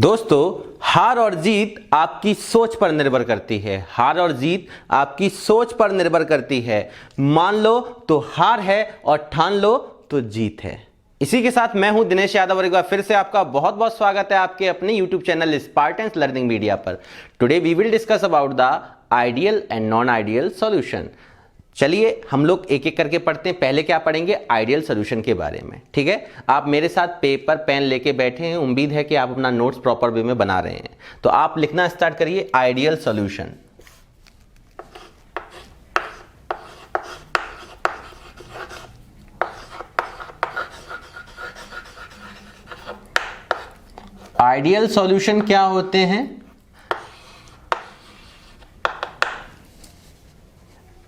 दोस्तों, हार और जीत आपकी सोच पर निर्भर करती है। हार और जीत आपकी सोच पर निर्भर करती है। मान लो तो हार है और ठान लो तो जीत है। इसी के साथ मैं हूं दिनेश यादव और एक बार फिर से आपका बहुत बहुत स्वागत है आपके अपने YouTube channel Spartans learning media पर। Today we will discuss about the ideal and non ideal solution. चलिए हम लोग एक एक करके पढ़ते हैं। पहले क्या पढ़ेंगे? आइडियल सॉल्यूशन के बारे में। ठीक है, आप मेरे साथ पेपर पेन लेके बैठे हैं। उम्मीद है कि आप अपना नोट्स प्रॉपर वे में बना रहे हैं। तो आप लिखना स्टार्ट करिए, आइडियल सॉल्यूशन। आइडियल सॉल्यूशन क्या होते हैं?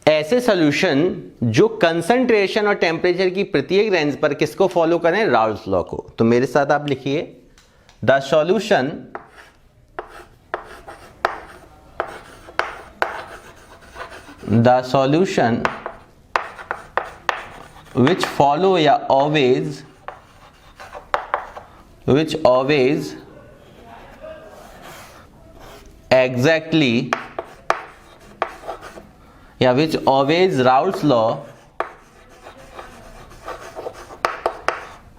ऐसे सॉल्यूशन जो कंसंट्रेशन और टेम्परेचर की प्रत्येक रेंज पर किसको फॉलो करें? राउल्स लॉ को। तो मेरे साथ आप लिखिए, द सॉल्यूशन which follow या always exactly या which always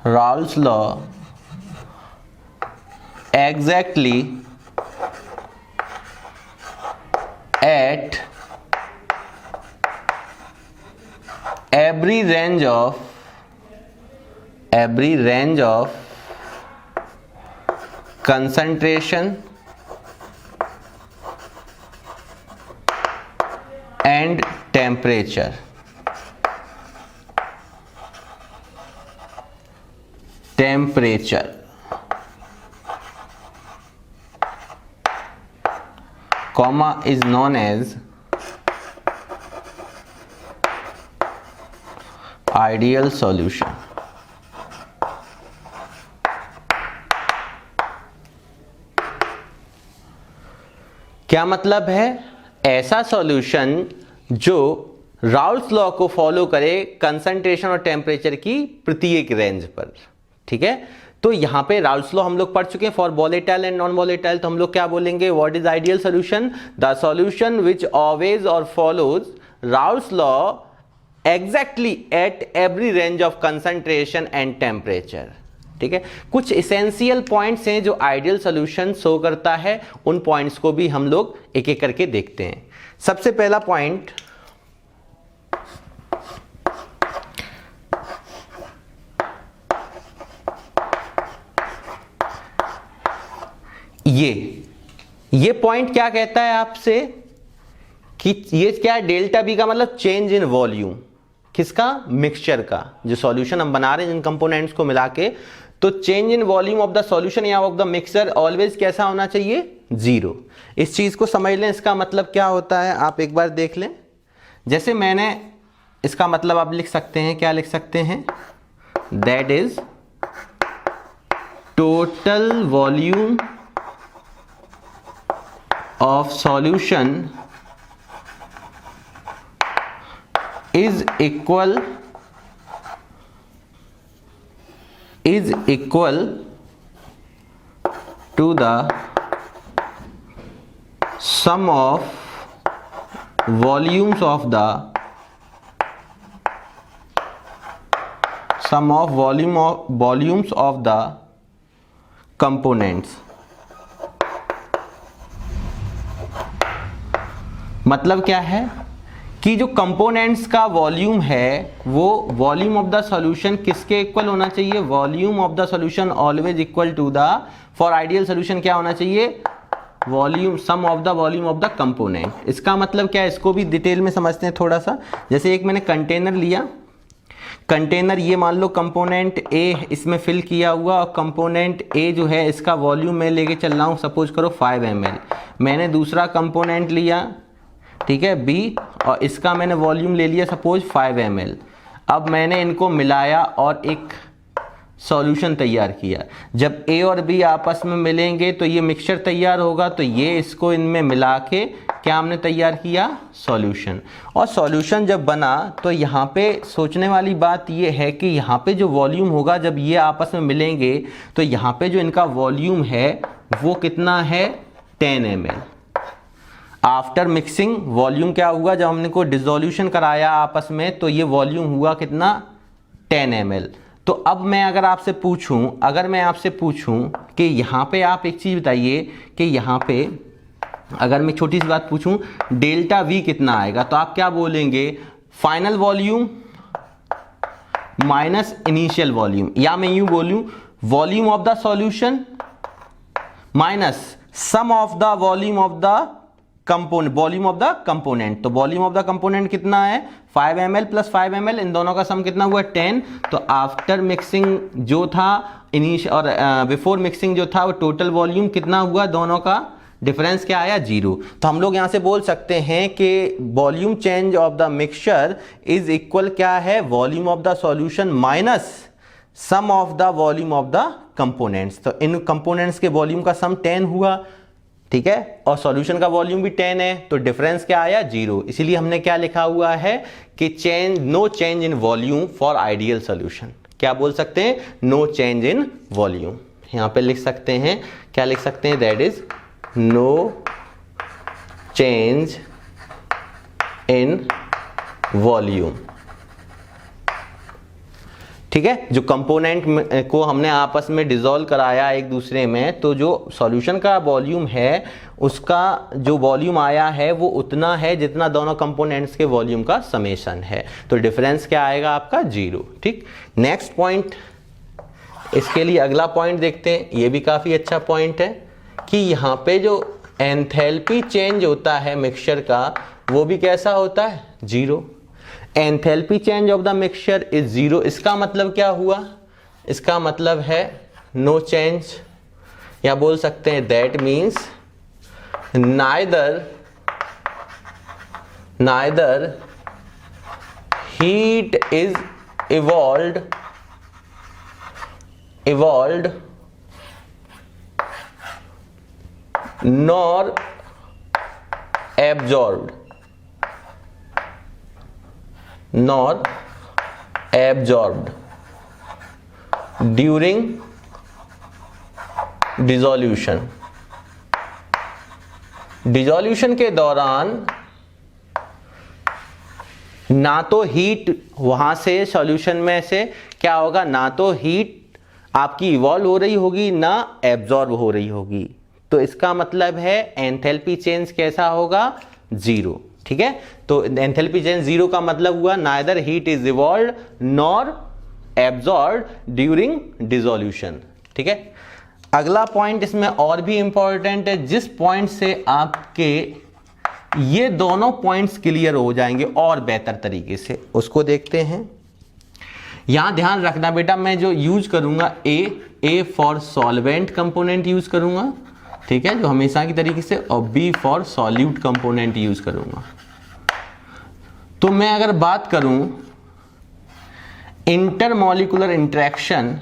Raoult's law exactly at every range of concentration and temperature. Comma is known as ideal solution. क्या मतलब है? ऐसा सॉल्यूशन जो राउल्स लॉ को फॉलो करे कंसंट्रेशन और टेम्परेचर की प्रत्येक रेंज पर। ठीक है, तो यहां पे राउल्स लॉ हम लोग पढ़ चुके हैं for volatile and non volatile. तो हम लोग क्या बोलेंगे? What is ideal solution? The solution which always और follows Raoult's law exactly at every range of concentration and temperature. ठीक है, कुछ इसेंशियल पॉइंट्स हैं जो आइडियल सॉल्यूशन शो करता है। उन पॉइंट्स को भी हम लोग एक एक करके देखते हैं। सबसे पहला पॉइंट, ये पॉइंट क्या कहता है आपसे कि ये क्या है? डेल्टा बी का मतलब चेंज इन वॉल्यूम। किसका? मिक्सचर का। जो सॉल्यूशन हम बना रहे हैं जिन कंपोनेंट्स को मिला के, तो change in volume of the solution या ऑफ द मिक्सचर ऑलवेज कैसा होना चाहिए? 0। इस चीज को समझ लें। इसका मतलब क्या होता है आप एक बार देख लें। जैसे मैंने इसका मतलब आप लिख सकते हैं, क्या लिख सकते हैं? That is total volume of solution is equal to the sum of volumes of the components। मतलब क्या है कि जो कंपोनेंट्स का वॉल्यूम है वो वॉल्यूम ऑफ द सॉल्यूशन किसके इक्वल होना चाहिए? Volume of the solution always equal to the, for ideal solution क्या होना चाहिए? Volume, sum of the volume of the component. इसका मतलब क्या है? इसको भी डिटेल में समझते हैं थोड़ा सा। जैसे एक मैंने कंटेनर लिया, कंटेनर ये मान लो कंपोनेंट ए इसमें फिल किया हुआ, और कंपोनेंट ए जो है इसका वॉल्यूम मैं लेके चल रहा हूँ, सपोज करो 5 ml। मैंने दूसरा कंपोनेंट लिया, ठीक है, बी, और इसका मैंने वॉल्यूम ले लिया सपोज 5 ml। अब मैंने इनको मिलाया और एक सॉल्यूशन तैयार किया। जब ए और बी आपस में मिलेंगे तो ये मिक्सचर तैयार होगा। तो ये इसको इनमें मिला के क्या हमने तैयार किया? सॉल्यूशन। और सॉल्यूशन जब बना तो यहाँ पे सोचने वाली बात ये है कि यहाँ पे जो वॉल्यूम होगा जब ये आपस में मिलेंगे तो यहाँ पे जो इनका वॉल्यूम है वो कितना है 10 ml। आफ्टर मिक्सिंग वॉल्यूम क्या हुआ, जब हमने को डिसोल्यूशन कराया आपस में तो ये वॉल्यूम हुआ कितना 10 ml। तो अब मैं अगर आपसे पूछूं कि यहाँ पे आप एक चीज़ बताइए कि यहाँ पे अगर मैं छोटी सी बात पूछूं डेल्टा V कितना आएगा, तो आप क्या बोलेंगे, final volume minus initial volume, या मैं यूं बोलूं volume of the solution minus sum of the volume of the component. तो वॉल्यूम ऑफ द कंपोनेंट कितना है 5 ml प्लस 5 ml, इन दोनों का सम कितना हुआ 10। तो आफ्टर मिक्सिंग जो था और बिफोर मिक्सिंग जो था वो टोटल वॉल्यूम कितना हुआ, दोनों का डिफरेंस क्या आया 0। तो हम लोग यहां से बोल सकते हैं कि volume change of the mixture is equal क्या है, volume of the solution minus sum of the volume of the components. तो इन कंपोनेंट्स के वॉल्यूम का सम 10 हुआ, ठीक है, और सॉल्यूशन का वॉल्यूम भी 10 है, तो डिफरेंस क्या आया 0। इसीलिए हमने क्या लिखा हुआ है कि no change in volume for ideal solution. क्या बोल सकते हैं, नो चेंज इन वॉल्यूम। यहां पे लिख सकते हैं, क्या लिख सकते हैं, that is no change in volume. ठीक है, जो कंपोनेंट को हमने आपस में डिसॉल्व कराया एक दूसरे में, तो जो सॉल्यूशन का वॉल्यूम है उसका जो वॉल्यूम आया है वो उतना है जितना दोनों कंपोनेंट्स के वॉल्यूम का समेशन है। तो डिफरेंस क्या आएगा आपका 0। ठीक, नेक्स्ट पॉइंट, इसके लिए अगला पॉइंट देखते हैं। ये भी काफी अच्छा पॉइंट है कि यहाँ पे जो एंथैल्पी चेंज होता है मिक्सचर का वो भी कैसा होता है 0। Enthalpy change of the mixture is 0। इसका मतलब क्या हुआ, इसका मतलब है नो चेंज, या बोल सकते हैं that means neither heat is evolved nor absorbed during dissolution. Dissolution के दौरान ना तो हीट वहां से सॉल्यूशन में से क्या होगा, ना तो हीट आपकी इवॉल्व हो रही होगी ना एब्जॉर्ब हो रही होगी। तो इसका मतलब है एंथैल्पी चेंज कैसा होगा 0। ठीक है, तो एंथैल्पी चेंज 0 का मतलब हुआ neither heat is evolved nor absorbed during dissolution. ठीक है, अगला पॉइंट इसमें और भी इंपॉर्टेंट है, जिस पॉइंट से आपके ये दोनों पॉइंट्स क्लियर हो जाएंगे और बेहतर तरीके से, उसको देखते हैं। यहां ध्यान रखना बेटा, मैं जो यूज करूंगा A for solvent component use करूंगा, ठीक है, जो हमेशा की तरीके से, और B for solute component use करूंगा। तो मैं अगर बात करूं intermolecular interaction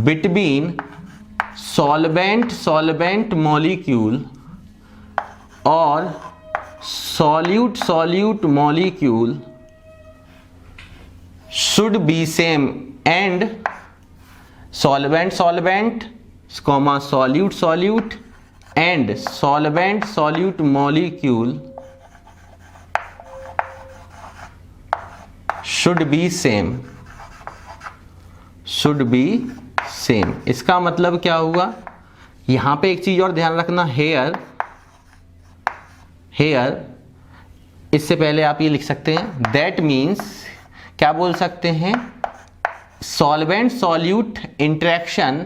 between solvent molecule और solute molecule should be same, and solvent comma solute and solute molecule should be same। इसका मतलब क्या हुआ, यहां पे एक चीज और ध्यान रखना, हेयर इससे पहले आप ये लिख सकते हैं, दैट मीन्स क्या बोल सकते हैं, solvent solute interaction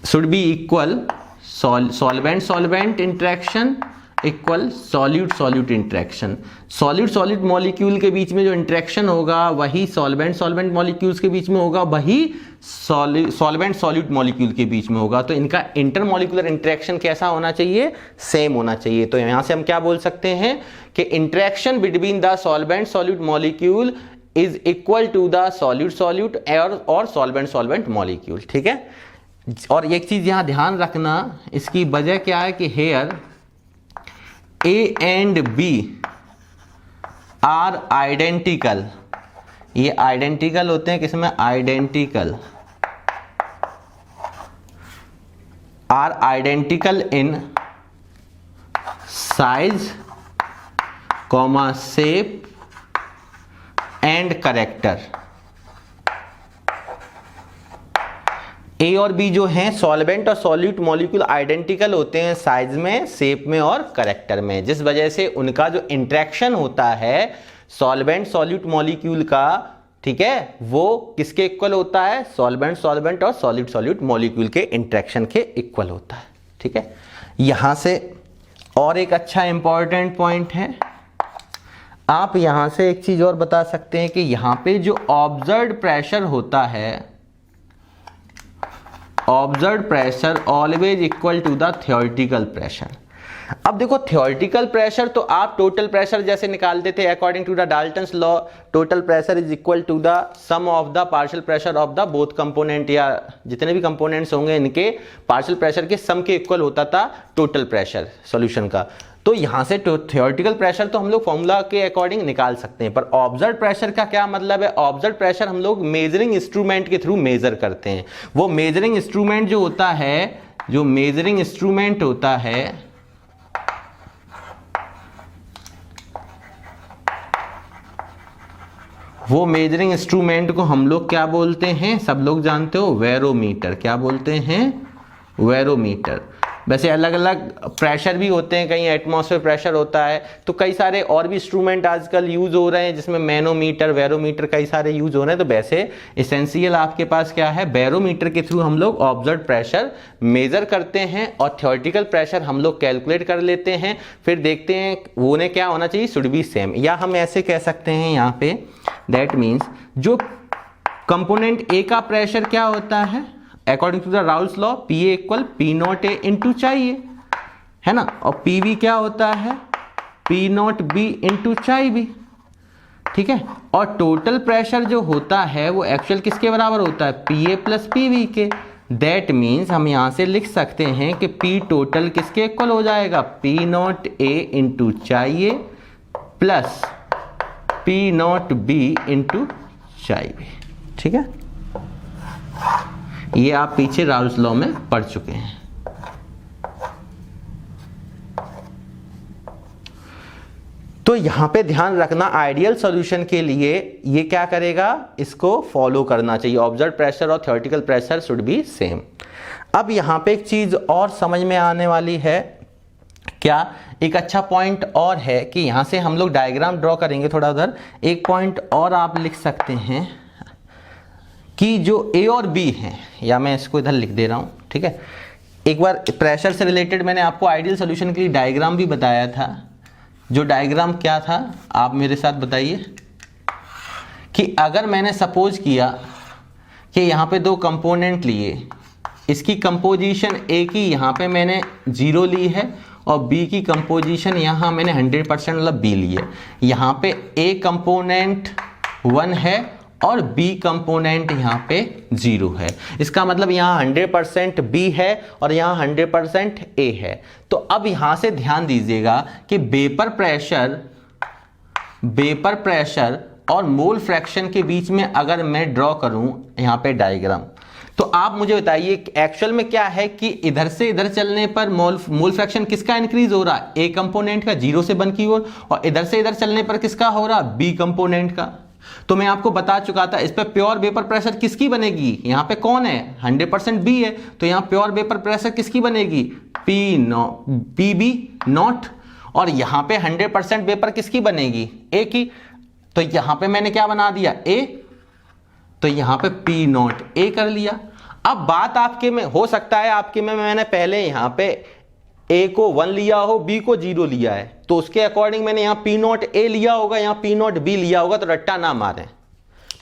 should be equal solvent interaction equal solute interaction. Solute molecule के बीच में जो इंटरेक्शन होगा वही सॉल्वेंट मॉलिक्यूल्स के बीच में होगा, वही सॉल्वेंट मॉलिक्यूल के बीच में होगा। तो इनका इंटरमॉलिक्यूलर इंटरेक्शन कैसा होना चाहिए, सेम होना चाहिए। तो यहां से हम क्या बोल सकते हैं कि interaction between the solvent molecule is equal to the solute और सॉल्वेंट मॉलिक्यूल। ठीक है, और एक चीज यहां ध्यान रखना, इसकी वजह क्या है कि here A and B are identical, ये आइडेंटिकल होते हैं किसमें, identical, are identical in size comma shape and character. A और बी जो हैं सॉल्वेंट और सॉल्यूट मॉलिक्यूल आइडेंटिकल होते हैं साइज में, शेप में और कैरेक्टर में, जिस वजह से उनका जो इंटरेक्शन होता है सॉल्वेंट सॉल्यूट मॉलिक्यूल का, ठीक है, वो किसके इक्वल होता है, सॉल्वेंट सॉल्वेंट और सॉल्यूट सॉल्यूट मॉलिक्यूल के इंटरेक्शन के इक्वल होता है। ठीक है, यहां से और एक अच्छा इंपॉर्टेंट पॉइंट है, आप यहां से एक चीज और बता सकते हैं कि यहां पे जो ऑब्जर्व्ड प्रेशर होता है, observed pressure always equal to the theoretical pressure. अब देखो थ्योरेटिकल प्रेशर तो आप टोटल प्रेशर जैसे निकालते थे according to the Dalton's law, total pressure is equal to the sum of the partial pressure of the both component, या जितने भी कंपोनेंट्स होंगे इनके पार्शियल प्रेशर के सम के इक्वल होता था टोटल प्रेशर सॉल्यूशन का। तो यहां से थ्योरेटिकल प्रेशर तो हम लोग फॉर्मूला के अकॉर्डिंग निकाल सकते हैं, पर ऑब्जर्व्ड प्रेशर का क्या मतलब है, ऑब्जर्व्ड प्रेशर हम लोग मेजरिंग इंस्ट्रूमेंट के थ्रू मेजर करते हैं। वो मेजरिंग इंस्ट्रूमेंट जो होता है, जो मेजरिंग इंस्ट्रूमेंट होता है, वो मेजरिंग इंस्ट्रूमेंट को हम लोग क्या बोलते हैं, सब लोग जानते हो, वेरोमीटर। क्या बोलते हैं, वेरोमीटर। वैसे अलग अलग प्रेशर भी होते हैं, कहीं एटमॉस्फेयर प्रेशर होता है, तो कई सारे और भी इंस्ट्रूमेंट आजकल यूज हो रहे हैं जिसमें मैनोमीटर, वेरोमीटर कई सारे यूज हो रहे हैं। तो वैसे एसेंशियल आपके पास क्या है, बैरोमीटर के थ्रू हम लोग ऑब्जर्व्ड प्रेशर मेजर करते हैं और थ्योरेटिकल प्रेशर हम लोग कैलकुलेट कर लेते हैं, फिर देखते हैं वो ने क्या होना चाहिए, शुड बी सेम। या हम ऐसे कह सकते हैं यहाँ पे, दैट मीन्स जो कंपोनेंट ए का प्रेशर क्या होता है, according to the Raoult's law, P A equal P naught A into चाहिए, है ना, और पी वी क्या होता है, P naught B into chi B. ठीक है, और टोटल प्रेशर जो होता है वो एक्चुअल किसके बराबर होता है, P A plus P V के। दैट मीन्स हम यहां से लिख सकते हैं कि पी टोटल किसके इक्वल हो जाएगा, पी नॉट ए इंटू चाहिए plus P naught B into chi B. ठीक है, ये आप पीछे राउल्स लॉ में पढ़ चुके हैं। तो यहां पे ध्यान रखना, आइडियल सॉल्यूशन के लिए ये क्या करेगा, इसको फॉलो करना चाहिए, ऑब्जर्व्ड प्रेशर और theoretical pressure should be same. अब यहां पे एक चीज और समझ में आने वाली है, क्या एक अच्छा पॉइंट और है कि यहां से हम लोग डायग्राम ड्रॉ करेंगे थोड़ा उधर, एक पॉइंट और आप लिख सकते हैं कि जो ए और बी हैं, या मैं इसको इधर लिख दे रहा हूं, ठीक है। एक बार प्रेशर से रिलेटेड मैंने आपको आइडियल सॉल्यूशन के लिए डायग्राम भी बताया था, जो डायग्राम क्या था आप मेरे साथ बताइए, कि अगर मैंने सपोज किया कि यहाँ पे दो कंपोनेंट लिए, इसकी कंपोजिशन ए की यहाँ पे मैंने 0 ली है और बी की कंपोजिशन यहाँ मैंने 100% मतलब बी ली है। यहाँ पे ए कंपोनेंट 1 है और बी कंपोनेंट यहाँ पे 0 है, इसका मतलब यहाँ 100% बी है और यहाँ 100% ए है। तो अब यहाँ से ध्यान दीजिएगा कि वेपर प्रेशर और मोल फ्रैक्शन के बीच में अगर मैं ड्रॉ करूं यहाँ पे डायग्राम, तो आप मुझे बताइए एक्चुअल में क्या है कि इधर से इधर चलने पर मोल फ्रैक्शन किसका इंक्रीज हो रहा है, ए कंपोनेंट का 0 से 1 की ओर, और इधर से इधर चलने पर किसका हो रहा, बी कंपोनेंट का। तो मैं आपको बता चुका था इस पे प्योर वेपर प्रेशर किसकी बनेगी, यहाँ पे कौन है 100% बी है, तो यहाँ प्योर वेपर प्रेशर किसकी बनेगी, पी बी नॉट, और यहाँ पे 100% वेपर किसकी बनेगी, ए की। तो यहाँ पे मैंने क्या बना दिया, ए, तो यहाँ पे पी नॉट ए कर लिया। अब बात आपके में हो सकता है, आपके में मैंने पहले यहाँ पे ए को 1 लिया हो, बी को 0 लिया है, तो उसके अकॉर्डिंग मैंने यहाँ पी नॉट ए लिया होगा, यहाँ पी नॉट बी लिया होगा, तो रट्टा ना मारें,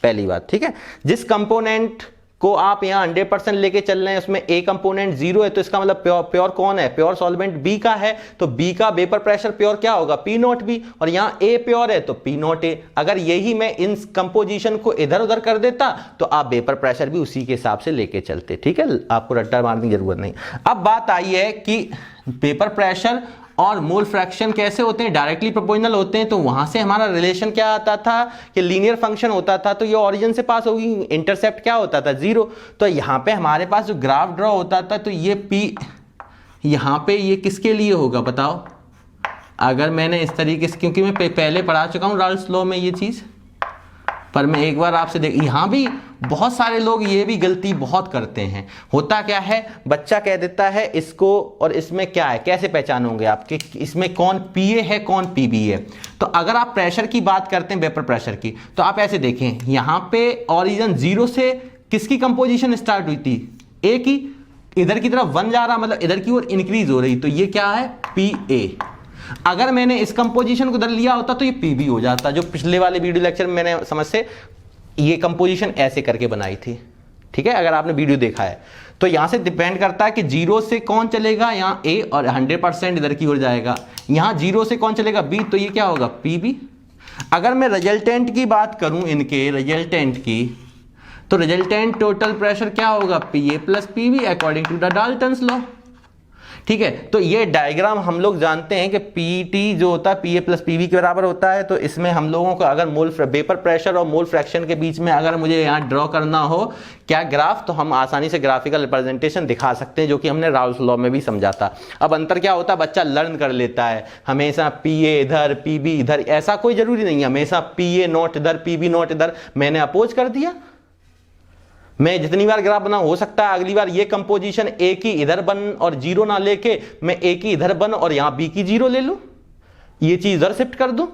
पहली बात। ठीक है, जिस कंपोनेंट को आप यहाँ 100% लेके चल रहे हैं, उसमें ए कंपोनेंट 0 है, तो इसका मतलब प्योर कौन है, प्योर सॉल्वेंट बी का है, तो बी का वेपर प्रेशर प्योर क्या होगा, पी नॉट बी, और यहाँ ए प्योर है तो पी नॉट ए। अगर यही मैं इन कंपोजिशन को इधर उधर कर देता तो आप वेपर प्रेशर भी उसी के हिसाब से लेके चलते, ठीक है, आपको रट्टा मारने की जरूरत नहीं। अब बात आई है कि वेपर प्रेशर और मोल फ्रैक्शन कैसे होते हैं, डायरेक्टली प्रोपोर्शनल होते हैं, तो वहां से हमारा रिलेशन क्या आता था कि लीनियर फंक्शन होता था, तो ये ओरिजिन से पास होगी, इंटरसेप्ट क्या होता था 0, तो यहाँ पे हमारे पास जो ग्राफ ड्रॉ होता था तो ये P यहाँ पे ये किसके लिए होगा बताओ, अगर मैंने इस तरीके से, क्योंकि मैं पहले पढ़ा चुका हूँ राल्स लॉ में ये चीज, पर मैं एक बार आपसे देख, यहाँ भी बहुत सारे लोग ये भी गलती बहुत करते हैं। होता क्या है, बच्चा कह देता है इसको और इसमें क्या है, कैसे पहचानोगे आप कि इसमें कौन पीए है कौन पीबी है। तो अगर आप प्रेशर की बात करते हैं, वेपर प्रेशर की, तो आप ऐसे देखें, यहाँ पे ओरिजिन 0 से किसकी कंपोजिशन स्टार्ट हुई थी, ए की, इधर की तरफ 1 जा रहा, मतलब इधर की ओर इंक्रीज हो रही, तो ये क्या है पी ए। अगर मैंने इस कंपोजिशन को इधर लिया होता तो ये पीबी हो जाता, जो पिछले वाले वीडियो लेक्चर में मैंने समझ से ये कंपोजिशन ऐसे करके बनाई थी, ठीक है, अगर आपने वीडियो देखा है। तो यहां से डिपेंड करता है कि 0 से कौन चलेगा, यहाँ ए, और 100% इधर की ओर जाएगा, यहाँ 0 से कौन चलेगा बी, तो ये क्या होगा पीबी। अगर मैं रिजल्टेंट की बात करूं, इनके रिजल्टेंट की, तो रिजल्टेंट टोटल प्रेशर क्या होगा, P A plus PB according to the Dalton's law, ठीक है। तो ये डायग्राम हम लोग जानते हैं कि पीटी जो होता है पीए प्लस पीबी के बराबर होता है। तो इसमें हम लोगों को अगर मोल वेपर प्रेशर और मोल फ्रैक्शन के बीच में अगर मुझे यहाँ ड्रॉ करना हो क्या ग्राफ, तो हम आसानी से ग्राफिकल रिप्रेजेंटेशन दिखा सकते हैं, जो कि हमने राल्स लॉ में भी समझा था। अब अंतर क्या होता है, बच्चा लर्न कर लेता है, हमेशा पीए इधर पीबी इधर, ऐसा कोई जरूरी नहीं है हमेशा पीए नॉट इधर पीबी नॉट इधर। मैंने अपोज कर दिया, मैं जितनी बार ग्राफ बना, हो सकता है अगली बार ये कंपोजिशन ए की इधर बन और 0 ना लेके मैं ए की इधर बन और यहां बी की 0 ले लूं, ये चीज इधर शिफ्ट कर दूं,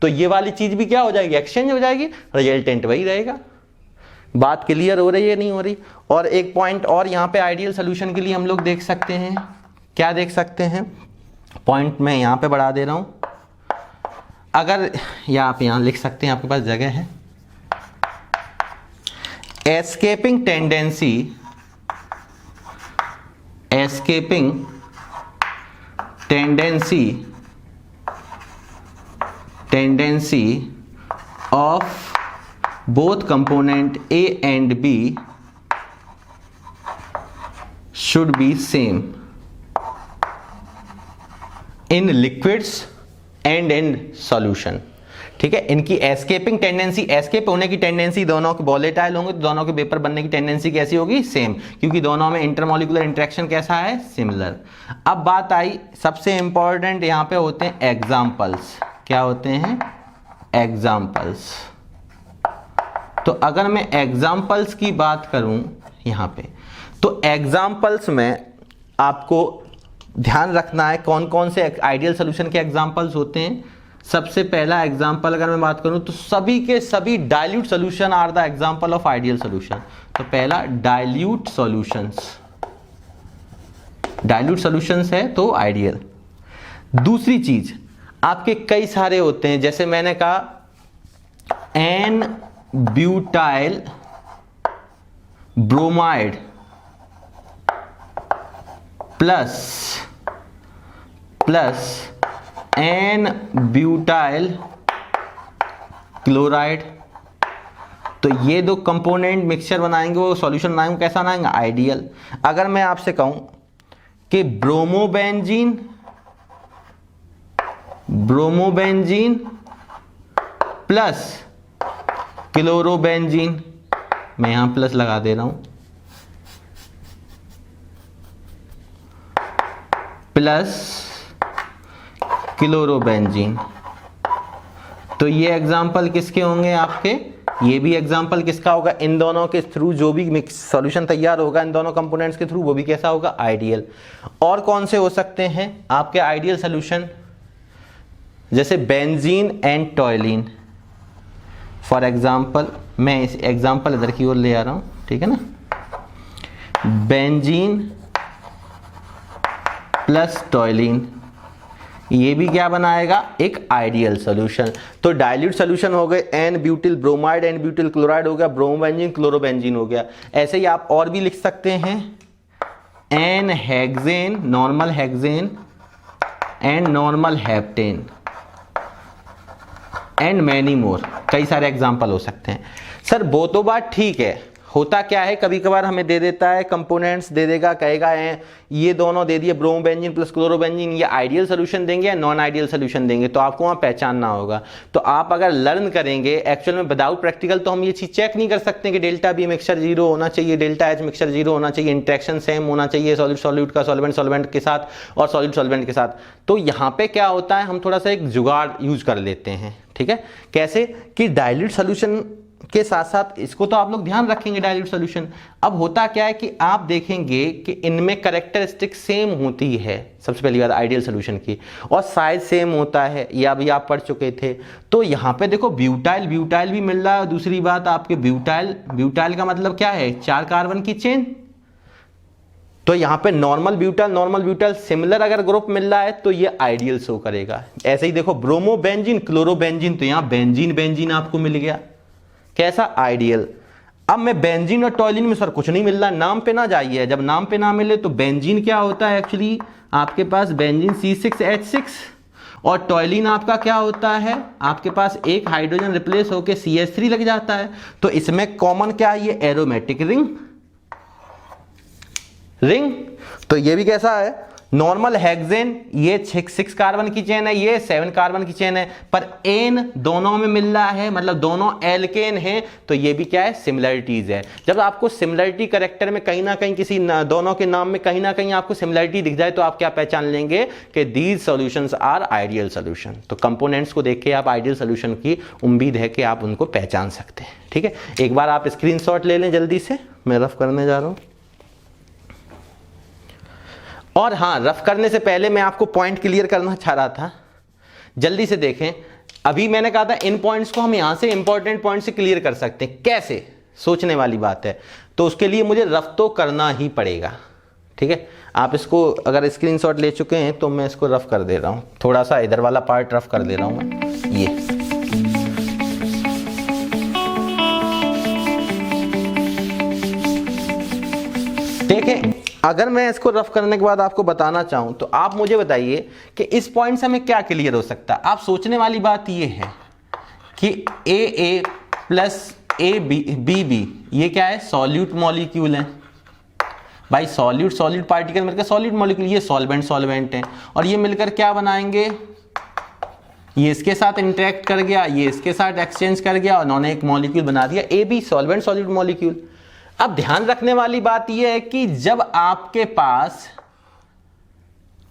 तो ये वाली चीज भी क्या हो जाएगी, एक्सचेंज हो जाएगी, रिजल्टेंट वही रहेगा। बात क्लियर हो रही है नहीं हो रही। और एक पॉइंट और यहां पे आइडियल सोल्यूशन के लिए हम लोग देख सकते हैं, क्या देख सकते हैं, पॉइंट मैं यहां पे बढ़ा दे रहा हूं, अगर या आप यहां लिख सकते हैं, आपके पास जगह है। escaping tendency of both component A and B should be same in liquids and in solution, ठीक है। इनकी एस्केपिंग टेंडेंसी, एस्केप होने की टेंडेंसी दोनों के वोलेटाइल होंगे तो दोनों के वेपर बनने की टेंडेंसी कैसी होगी, सेम, क्योंकि दोनों में इंटरमोलिकुलर इंटरेक्शन कैसा है, सिमिलर। अब बात आई, सबसे इंपॉर्टेंट यहां पे होते हैं एग्जाम्पल्स। क्या होते हैं, एग्जाम्पल्स। तो अगर मैं एग्जाम्पल्स की बात करूं यहां पे, तो एग्जाम्पल्स में आपको ध्यान रखना है कौन कौन से आइडियल सोल्यूशन के एग्जाम्पल्स होते हैं। सबसे पहला एग्जाम्पल अगर मैं बात करूं तो सभी के सभी dilute solution are the example of ideal solution. तो पहला डाइल्यूट सॉल्यूशंस, डाइल्यूट सॉल्यूशंस है तो आइडियल। दूसरी चीज, आपके कई सारे होते हैं, जैसे मैंने कहा N butyl bromide plus N butyl chloride. तो ये दो कंपोनेंट मिक्सचर बनाएंगे, वो सॉल्यूशन बनाएंगे, कैसा बनाएंगे, आइडियल। अगर मैं आपसे कहूं कि ब्रोमोबेंजीन प्लस क्लोरोबेंजीन, मैं यहां प्लस लगा दे रहा हूं, प्लस क्लोरोबेंजीन, तो ये एग्जाम्पल किसके होंगे आपके, ये भी एग्जाम्पल किसका होगा, इन दोनों के थ्रू जो भी मिक्स सॉल्यूशन तैयार होगा इन दोनों कंपोनेंट्स के थ्रू, वो भी कैसा होगा, आइडियल। और कौन से हो सकते हैं आपके आइडियल सॉल्यूशन, जैसे बेंजीन एंड टॉयलिन। फॉर एग्जाम्पल मैं इस एग्जाम्पल इधर की ओर ले आ रहा हूं, ठीक है ना, बेंजीन प्लस टॉयलिन, ये भी क्या बनाएगा, एक आइडियल सॉल्यूशन। तो डाइल्यूट सॉल्यूशन हो गए N butyl bromide, N butyl chloride हो गया, ब्रोमोबेंजीन क्लोरोबेंजीन हो गया। ऐसे ही आप और भी लिख सकते हैं, N hexane normal hexane and normal heptane and many more, कई सारे एग्जाम्पल हो सकते हैं। सर वो तो बात ठीक है, होता क्या है कभी कभार हमें दे देता है कंपोनेंट्स दे देगा, कहेगा ये दोनों दे दिए ब्रोमोबेंजीन प्लस क्लोरोबेंजीन, ये आइडियल सोल्यूशन देंगे या नॉन आइडियल सोल्यूशन देंगे, तो आपको वहाँ पहचानना होगा। तो आप अगर लर्न करेंगे एक्चुअल में विदाउट प्रैक्टिकल तो हम ये चीज़ चेक नहीं कर सकते कि डेल्टा बी मिक्सचर जीरो होना चाहिए, डेल्टा एच मिक्सचर जीरो होना चाहिए, इंट्रैक्शन सेम होना चाहिए सॉल्यूट सॉल्यूट का सॉल्वेंट सॉल्वेंट के साथ और सॉल्यूट सॉल्वेंट के साथ। तो यहाँ पे क्या होता है, हम थोड़ा सा एक जुगाड़ यूज कर लेते हैं, ठीक है। कैसे कि डाइल्यूट सोल्यूशन के साथ साथ इसको तो आप लोग ध्यान रखेंगे डाइल्यूट सॉल्यूशन। अब होता क्या है कि आप देखेंगे कि इनमें कैरेक्टरिस्टिक सेम होती है, सबसे पहली बात आइडियल सॉल्यूशन की, और साइज सेम होता है, ये अभी आप पढ़ चुके थे। तो यहाँ पे देखो ब्यूटाइल ब्यूटाइल भी मिल रहा है, दूसरी बात आपके ब्यूटाइल ब्यूटाइल का मतलब क्या है, 4 कार्बन की चेन। तो यहाँ पे नॉर्मल ब्यूटाइल सिमिलर अगर ग्रुप मिल रहा है तो ये आइडियल शो करेगा। ऐसे ही देखो ब्रोमोबेंजीन क्लोरोबेंजीन, तो यहाँ बेंजीन बेंजीन आपको मिल गया, कैसा आइडियल। अब मैं बेंजीन और टॉयलिन में सर कुछ नहीं मिल रहा, नाम पे ना जाइए, जब नाम पे ना मिले तो बेंजीन क्या होता है एक्चुअली आपके पास बेंजीन C6H6 और टॉयलिन आपका क्या होता है, आपके पास एक हाइड्रोजन रिप्लेस होकर CH3 लग जाता है। तो इसमें कॉमन क्या है, ये एरोमेटिक रिंग। तो ये भी कैसा है, नॉर्मल हेक्सेन, ये 6 कार्बन की चेन है, ये 7 कार्बन की चेन है, पर एन दोनों में मिल रहा है, मतलब दोनों एल्केन हैं, तो ये भी क्या है, सिमिलरिटीज है। जब आपको सिमिलरिटी कैरेक्टर में कहीं ना कहीं किसी दोनों के नाम में कहीं ना कहीं आपको सिमिलरिटी दिख जाए तो आप क्या पहचान लेंगे कि these solutions are ideal solution. तो कंपोनेंट्स को देख के आप आइडियल सॉल्यूशन की उम्मीद है कि आप उनको पहचान सकते हैं, ठीक है। एक बार आप स्क्रीनशॉट ले लें जल्दी से, मैं रफ करने जा रहा हूं। और हाँ, रफ करने से पहले मैं आपको पॉइंट क्लियर करना चाह रहा था, जल्दी से देखें। अभी मैंने कहा था इन पॉइंट्स को हम यहां से इंपॉर्टेंट पॉइंट से क्लियर कर सकते हैं, कैसे, सोचने वाली बात है। तो उसके लिए मुझे रफ तो करना ही पड़ेगा, ठीक है। आप इसको अगर स्क्रीनशॉट ले चुके हैं तो मैं इसको रफ कर दे रहा हूं, थोड़ा सा इधर वाला पार्ट रफ कर दे रहा हूं मैं, ये देखें। अगर मैं इसको रफ करने के बाद आपको बताना चाहूं तो आप मुझे बताइए कि इस पॉइंट से हमें क्या क्लियर हो सकता है। आप सोचने वाली बात ये है कि AA प्लस BB ये क्या है, सॉल्यूट मॉलिक्यूल है भाई, सॉल्यूट पार्टिकल मिलकर सॉल्यूट मॉलिक्यूल, ये सॉल्वेंट है, और ये मिलकर क्या बनाएंगे, ये इसके साथ इंटरेक्ट कर गया, ये इसके साथ एक्सचेंज कर गया और उन्होंने एक मॉलिक्यूल बना दिया AB सॉल्वेंट सॉल्यूट मॉलिक्यूल। अब ध्यान रखने वाली बात यह है कि जब आपके पास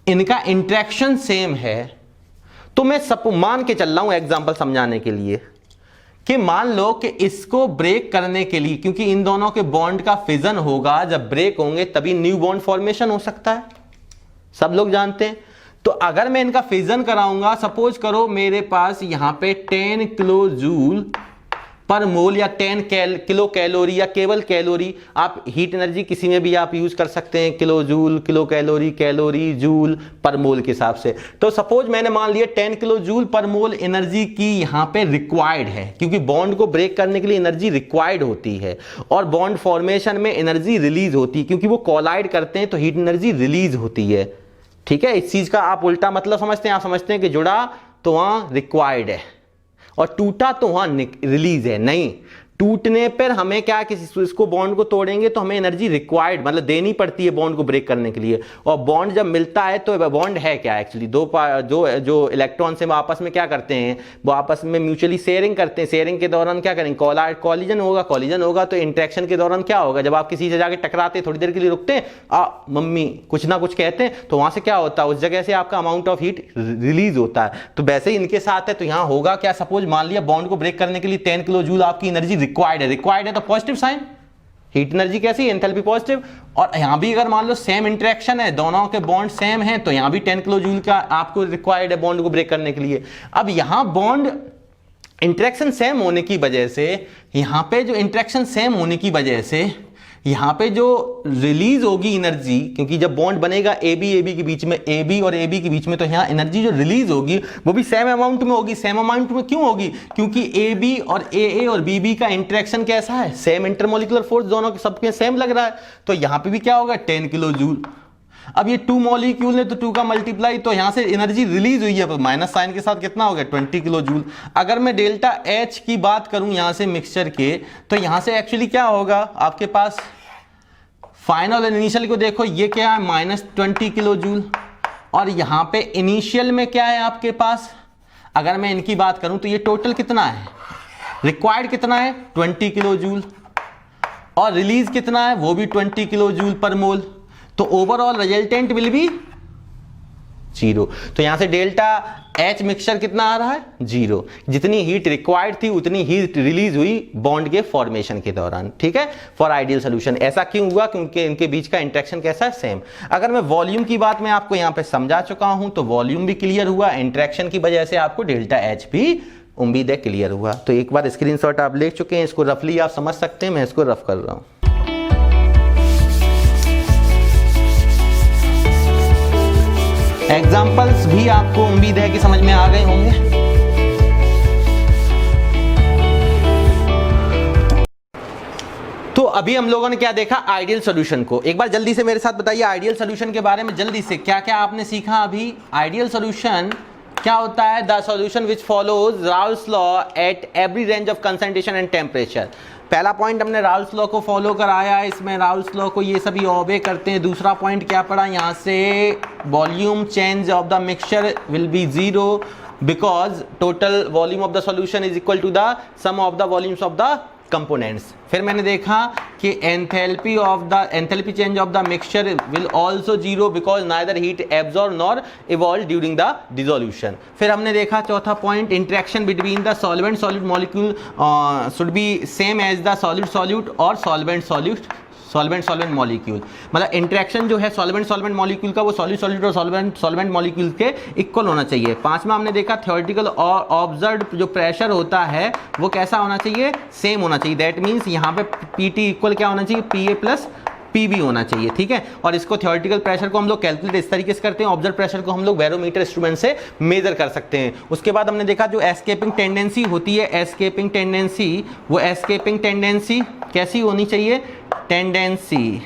इनका इंटरेक्शन सेम है तो मैं मान के चल रहा हूं एग्जांपल समझाने के लिए कि मान लो कि इसको ब्रेक करने के लिए, क्योंकि इन दोनों के बॉन्ड का फिजन होगा, जब ब्रेक होंगे तभी न्यू बॉन्ड फॉर्मेशन हो सकता है, सब लोग जानते हैं। तो अगर मैं इनका फिजन कराऊंगा, सपोज करो मेरे पास यहां पे 10 किलो जूल पर मोल या 10 किलो कैलोरी या केवल कैलोरी, आप हीट एनर्जी किसी में भी आप यूज कर सकते हैं, kilo joule, kilo calorie joule per mole के हिसाब से। तो सपोज मैंने मान लिया 10 किलो जूल पर मोल एनर्जी की यहां पे रिक्वायर्ड है, क्योंकि बॉन्ड को ब्रेक करने के लिए एनर्जी रिक्वायर्ड होती है, और बॉन्ड फॉर्मेशन में एनर्जी रिलीज होती है, क्योंकि वो कोलाइड करते हैं तो हीट एनर्जी रिलीज होती है, ठीक है। इस चीज का आप उल्टा मतलब समझते हैं, आप समझते हैं कि जुड़ा तो वहां रिक्वायर्ड है और टूटा तो वहां रिलीज है, नहीं, टूटने पर हमें क्या, किसी इसको बॉन्ड को तोड़ेंगे तो हमें एनर्जी रिक्वायर्ड मतलब देनी पड़ती है बॉन्ड को ब्रेक करने के लिए। और बॉन्ड जब मिलता है तो बॉन्ड है क्या एक्चुअली, जो इलेक्ट्रॉन से वो आपस में क्या करते हैं, वो आपस में म्यूचुअली शेयरिंग करते हैं। शेयरिंग के दौरान क्या करेंगे, कॉलिजन होगा। तो इंट्रैक्शन के दौरान क्या होगा, जब आप किसी से जाके टकराते हैं, थोड़ी देर के लिए रुकते हैं, मम्मी कुछ ना कुछ कहते हैं, तो वहां से क्या होता है, उस जगह से आपका अमाउंट ऑफ हीट रिलीज होता है। तो वैसे ही इनके साथ है, तो यहां होगा क्या, सपोज मान लिया बॉन्ड को ब्रेक करने के लिए 10 किलो जूल आपकी एनर्जी रिक्वायर्ड है तो पॉजिटिव साइन, हीट एनर्जी कैसी, एंथैल्पी पॉजिटिव। और यहां भी अगर मान लो सेम इंटरेक्शन है, दोनों के बॉन्ड सेम हैं, तो यहां भी 10 किलो जूल का आपको रिक्वायर्ड है बॉन्ड को ब्रेक करने के लिए। अब यहां बॉन्ड इंटरेक्शन सेम होने की वजह से, यहां पे जो इंटरेक्शन सेम होने की वजह से यहाँ पे जो रिलीज होगी एनर्जी, क्योंकि जब बॉन्ड बनेगा ए बी के बीच में, ए बी और ए बी के बीच में, तो यहाँ एनर्जी जो रिलीज होगी वो भी सेम अमाउंट में होगी। सेम अमाउंट में क्यों होगी? क्योंकि ए बी और ए और बी का इंटरेक्शन कैसा है? सेम इंटरमोलिकुलर फोर्स दोनों के सबके सेम लग रहा है, तो यहाँ पे भी क्या होगा? 10 किलो जूल। अब ये 2 मॉलिक्यूल है तो 2 का मल्टीप्लाई, तो यहां से एनर्जी रिलीज हुई है पर माइनस साइन के साथ कितना हो गया? 20 किलो जूल। अगर मैं डेल्टा एच की बात करूं यहां से मिक्सचर के, तो यहां से एक्चुअली क्या होगा आपके पास? फाइनल और इनिशियल को देखो, ये क्या है? -20 किलो जूल। और यहां पे इनिशियल में क्या है आपके पास? अगर मैं इनकी बात करूं तो ये टोटल कितना है? रिक्वायर्ड कितना है? 20 किलो जूल। और रिलीज कितना है? वो भी 20 किलो जूल पर मोल। तो ओवरऑल रिजल्टेंट विल बी 0। तो यहां से डेल्टा एच मिक्सचर कितना आ रहा है? 0। जितनी हीट रिक्वायर्ड थी उतनी हीट रिलीज हुई बॉन्ड के फॉर्मेशन के दौरान। ठीक है, फॉर आइडियल सोल्यूशन। ऐसा क्यों हुआ? क्योंकि इनके बीच का इंटरेक्शन कैसा है? सेम। अगर मैं वॉल्यूम की बात मैं आपको यहां पे समझा चुका हूं, तो वॉल्यूम भी क्लियर हुआ। इंटरेक्शन की वजह से आपको डेल्टा एच भी उम्मीद है क्लियर हुआ। तो एक बार स्क्रीनशॉट आप ले चुके हैं, इसको रफली आप समझ सकते हैं, मैं इसको रफ कर रहा हूं। एग्जाम्पल्स भी आपको उम्मीद है कि समझ में आ गए होंगे। तो अभी हम लोगों ने क्या देखा? आइडियल सॉल्यूशन को। एक बार जल्दी से मेरे साथ बताइए आइडियल सॉल्यूशन के बारे में, जल्दी से क्या क्या आपने सीखा अभी? आइडियल सॉल्यूशन क्या होता है? The solution which follows Raoult's law at every range of concentration and temperature. पहला पॉइंट हमने राउल्स लॉ को फॉलो कराया, इसमें राउल्स लॉ को ये सभी ओबे करते हैं। दूसरा पॉइंट क्या पड़ा यहाँ से? Volume change of the mixture will be 0 because total volume of the solution is equal to the sum of the volumes of the components. फिर मैंने देखा कि enthalpy change of the mixture will also 0 because neither heat absorb nor evolve during the dissolution. फिर हमने देखा चौथा point, interaction between the solvent solute molecule should be same as the solid solute और solvent solvent molecule. मतलब interaction जो है solvent molecule का वो सॉल्यूट और सॉल्वेंट मॉलिक्यूल के इक्वल होना चाहिए। पांचवा हमने देखा थ्योरेटिकल और ऑब्जर्व्ड जो प्रेशर होता है वो कैसा होना चाहिए? सेम होना चाहिए। दैट मीन्स यहाँ पे पीटी इक्वल क्या होना चाहिए? पीए प्लस पीबी होना चाहिए। ठीक है, और इसको थ्योरेटिकल प्रेशर को हम लोग कैलकुलेट इस तरीके से करते हैं, ऑब्जर्व प्रेशर को हम लोग बैरोमीटर इंस्ट्रूमेंट से मेजर कर सकते हैं। उसके बाद हमने देखा जो एस्केपिंग टेंडेंसी होती है, एस्केपिंग टेंडेंसी कैसी होनी चाहिए? Tendency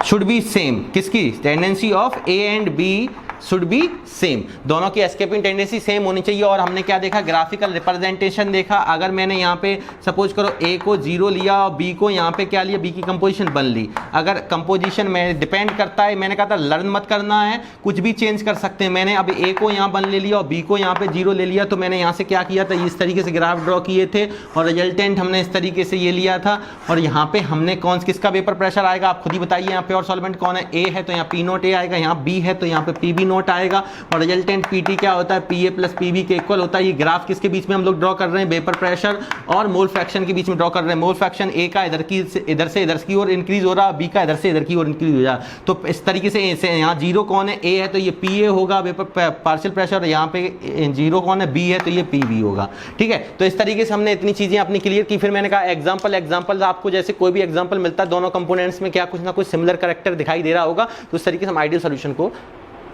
should be same. किसकी? Tendency of A and B should be same. दोनों की एस्केपिंग टेंडेंसी सेम होनी चाहिए। और हमने क्या देखा? ग्राफिकल रिप्रेजेंटेशन देखा। अगर मैंने यहाँ पे सपोज करो ए को 0 लिया और बी को यहाँ पे क्या लिया? बी की कंपोजिशन 1 ली। अगर कंपोजिशन में डिपेंड करता है, मैंने कहा था लर्न मत करना है, कुछ भी चेंज कर सकते हैं। मैंने अब ए को यहाँ 1 ले लिया और बी को यहाँ पे 0 ले लिया, तो मैंने यहाँ से क्या किया था? इस तरीके से ग्राफ ड्रॉ किए थे और रिजल्टेंट हमने इस तरीके से ये लिया था। और यहाँ पे हमने किसका वेपर प्रेशर आएगा आप खुद ही बताइए। यहाँ प्योर सॉल्वेंट कौन है? ए है तो यहाँ पी नोट ए आएगा, यहाँ बी है तो यहाँ पे पी बी नोट आएगा। और रिजल्टेंट पीटी क्या होता है? पीए प्लस पीबी के इक्वल होता है। ये ग्राफ किसके बीच में हम लोग ड्रॉ कर रहे हैं? वेपर प्रेशर और मोल फ्रैक्शन के बीच में ड्रॉ कर रहे हैं। मोल फ्रैक्शन ए का इधर से इधर की ओर इंक्रीज हो रहा है, बी का इधर से इधर की ओर इंक्रीज हो रहा है। तो इस तरीके से यहाँ 0 कौन है? ए है तो ये पीए होगा वेपर पार्शियल प्रेशर। यहाँ पे 0 कौन है? बी है तो ये पीबी होगा। ठीक है, तो इस तरीके से हमने इतनी चीजें अपनी क्लियर की। फिर मैंने कहा एग्जाम्पल आपको जैसे कोई भी एग्जाम्पल मिलता है, दोनों कंपोनेंट्स में क्या कुछ ना कुछ सिमिलर कैरेक्टर दिखाई दे रहा होगा, तो इस तरीके से हम आइडियल सोल्यूशन को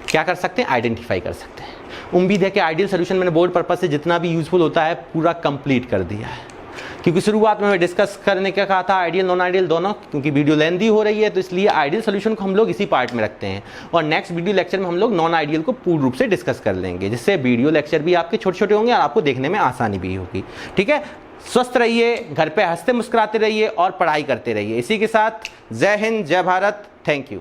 क्या कर सकते हैं? आइडेंटिफाई कर सकते हैं। उम्मीद है कि आइडियल सोल्यूशन मैंने बोर्ड पर्पस से जितना भी यूजफुल होता है पूरा कंप्लीट कर दिया है। क्योंकि शुरुआत में मैं डिस्कस करने का कहा था आइडियल नॉन आइडियल दोनों, क्योंकि वीडियो लेंथी हो रही है तो इसलिए आइडियल सोल्यूशन को हम लोग इसी पार्ट में रखते हैं। और नेक्स्ट वीडियो लेक्चर में हम लोग नॉन आइडियल को पूर्ण रूप से डिस्कस कर लेंगे, जिससे वीडियो लेक्चर भी आपके छोटे छोटे होंगे और आपको देखने में आसानी भी होगी। ठीक है, स्वस्थ रहिए, घर पे हंसते मुस्कुराते रहिए और पढ़ाई करते रहिए। इसी के साथ जय हिंद, जय भारत, थैंक यू।